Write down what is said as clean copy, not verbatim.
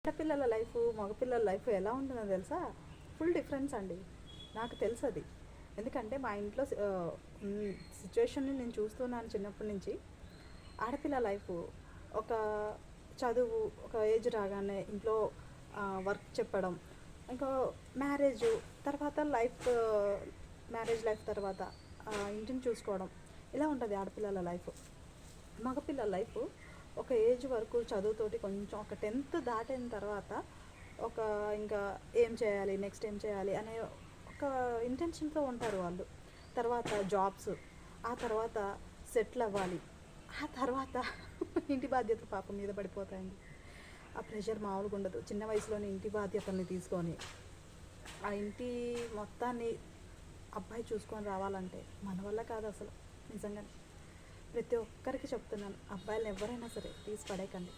ఆడపిల్లల life మగపిల్లల life ఎలా ఉంటుందో తెలుసా? ఫుల్ డిఫరెన్స్ అండి. నాకు తెలుసు అది. ఎందుకంటే మా ఇంట్లో సిచ్యువేషన్ని నేను చూస్తున్నాను చిన్నప్పటి నుంచి. ఆడపిల్ల లైఫ్ ఒక చదువు, ఒక ఏజ్ రాగానే ఇంట్లో వర్క్ చెప్పడం, ఇంకా మ్యారేజ్ తర్వాత లైఫ్, మ్యారేజ్ లైఫ్ తర్వాత ఇంటిని చూసుకోవడం, ఇలా ఉంటుంది ఆడపిల్లల లైఫ్. మగపిల్లల లైఫ్ ఒక ఏజ్ వరకు చదువుతోటి కొంచెం ఒక 10th దాటిన తర్వాత ఒక ఇంకా ఏం చేయాలి, నెక్స్ట్ ఏం చేయాలి అనే ఒక ఇంటెన్షన్తో ఉంటారు వాళ్ళు. తర్వాత జాబ్స్, ఆ తర్వాత సెటిల్ అవ్వాలి, ఆ తర్వాత ఇంటి బాధ్యతలు పాపం మీద పడిపోతాయండి. ఆ ప్రెషర్ మామూలుగా ఉండదు. చిన్న వయసులోనే ఇంటి బాధ్యతల్ని తీసుకొని ఆ ఇంటి మొత్తాన్ని అబ్బాయి చూసుకొని రావాలంటే మన వల్ల కాదు అసలు. నిజంగానే ప్రతి ఒక్కరికి చెప్తున్నాను, అబ్బాయిలు ఎవరైనా సరే తీసి పడేయకండి.